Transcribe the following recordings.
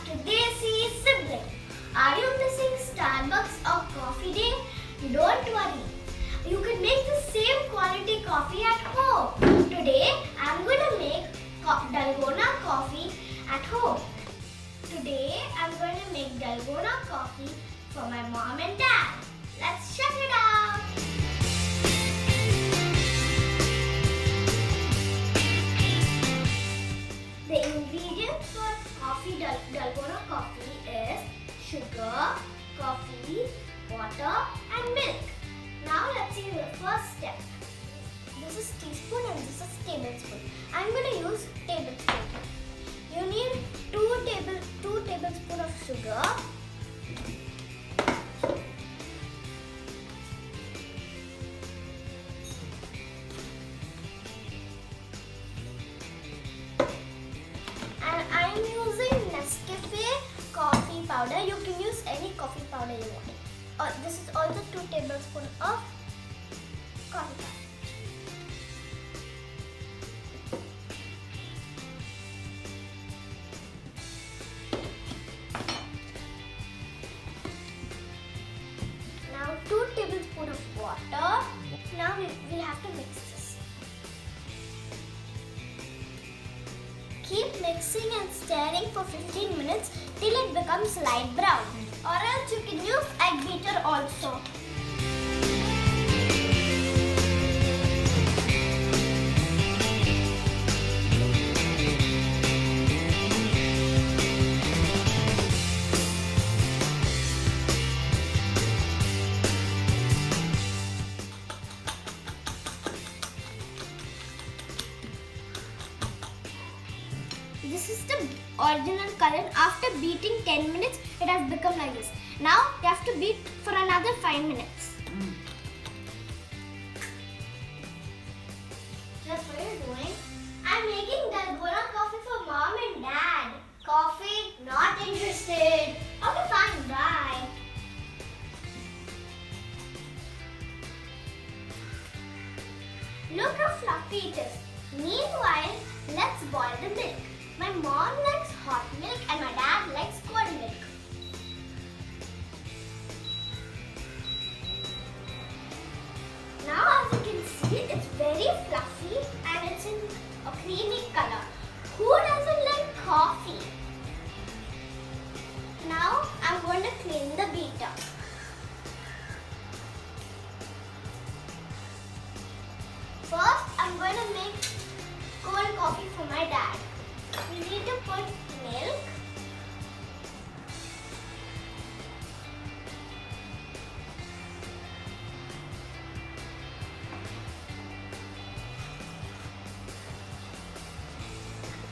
Desi sibling. Are you missing Starbucks or Coffee Day? Don't worry. You can make the same quality coffee at home. Today I'm going to make Dalgona coffee at home. Today I'm going to make Dalgona coffee for my mom and dad. Let's check it out. The ingredients for Dalgona coffee is sugar, coffee, water and milk. Now let's see the first step. This is teaspoon and this is tablespoon. I'm going to use tablespoon. You need 2 tablespoons of sugar. And I'm using Nescafe coffee powder. You can use any coffee powder you want. This is also 2 tablespoons of coffee powder. Now 2 tablespoons of water. Now we have to mix this. Keep mixing and stirring for 15 minutes till it becomes light brown. Or else you can use egg beater also. This is the original color. After beating 10 minutes, it has become like this. Now you have to beat for another 5 minutes. That's what you're doing. I'm making Dalgona coffee for mom and dad. Coffee? Not interested. Okay, fine. Bye. Look how fluffy it is. Meanwhile, let's boil the milk. My mom likes hot milk and my dad likes cold milk. Now as you can see, it's very fluffy and it's in a creamy color. Who doesn't like coffee? Now I'm going to clean the beater. First, I'm going to make cold coffee for my dad. We need to put milk,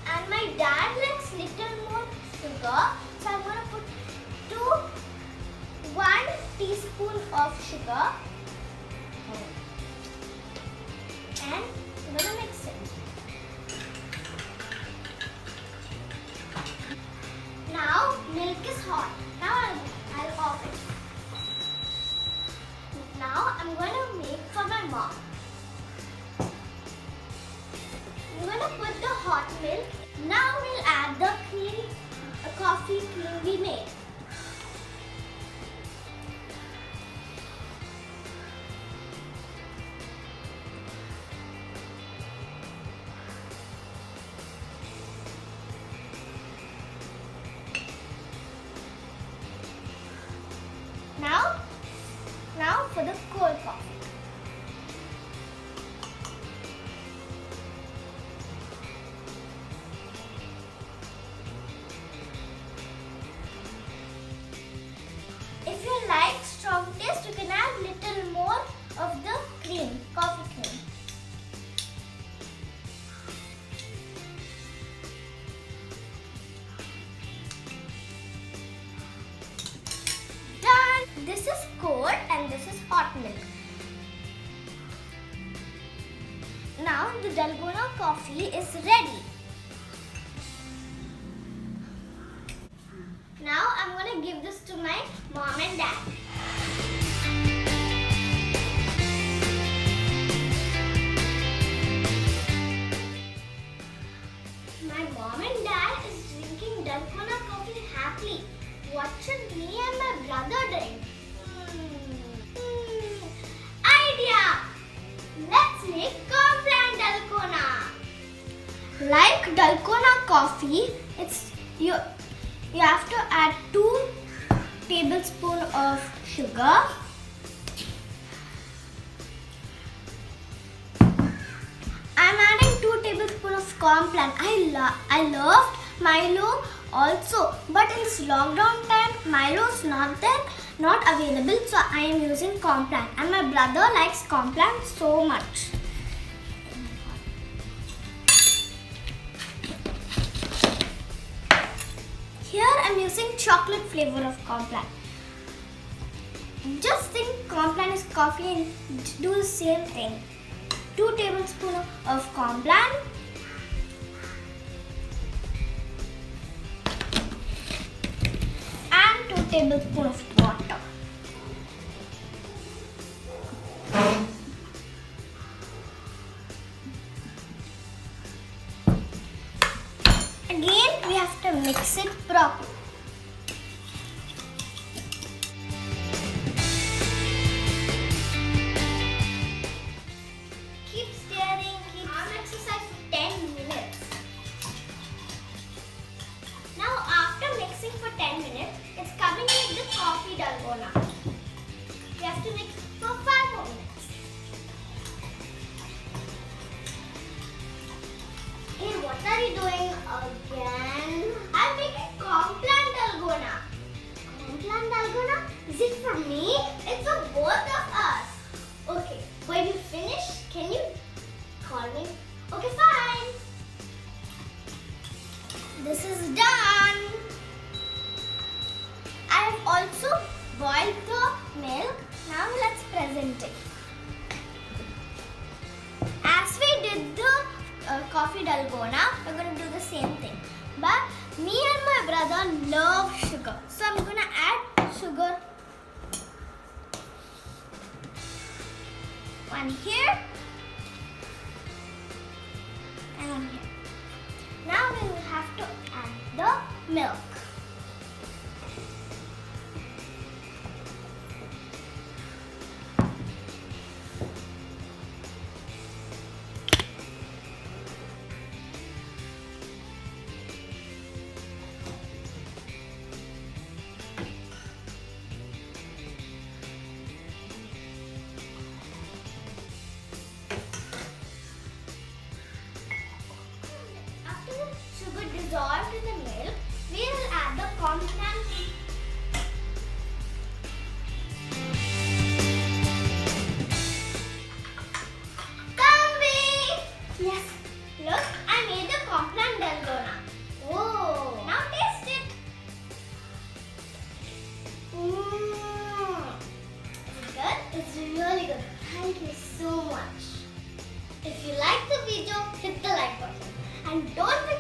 and my dad likes little more sugar, so I'm going to put 1 teaspoon of sugar and I'm going to mix it. Now milk is hot. Now I'll off it. Now I'm going to make for my mom. I'm going to put the hot milk. Now we'll add the coffee cream we made. Now for the cold coffee. If you like strong taste, you can add little more of the cream, coffee cream. This is cold and this is hot milk. Now the Dalgona coffee is ready. Now I'm going to give this to my mom and dad. My mom and dad is drinking Dalgona coffee happily. Like Dalgona coffee, you have to add 2 tablespoons of sugar. I'm adding 2 tablespoons of Complan. I loved Milo also, but in this lockdown time, Milo is not available, so I am using Complan, and my brother likes Complan so much. Here I'm using chocolate flavor of Complan. Just think Complan is coffee and do the same thing. 2 tablespoons of Complan. And 2 tablespoons of water. Again, we have to mix it properly. Keep stirring, keep arm exercise for 10 minutes. Now after mixing for 10 minutes, it's coming with the coffee Dalgona. We have to mix for 5 more minutes. Hey, what are you doing again? I'm making Complan Dalcona. Complan Dalcona? Is it for me? It's for both of us. Okay, when you finish, can you call me? Okay, fine. This is done. I have also boiled the milk. Now let's present it. As we did the coffee Dalgona, we're going to do the same thing. But me and my brother love sugar, so I'm going to add sugar. One here and one here. Now we will have to add the milk. Sugar dissolved in the milk, we will add the Complan. Kambi! Yes, look, I made the Complan Dalgona. Oh! Now taste it. Is it good? It's really good. Thank you so much. If you like the video, hit the like button. And don't forget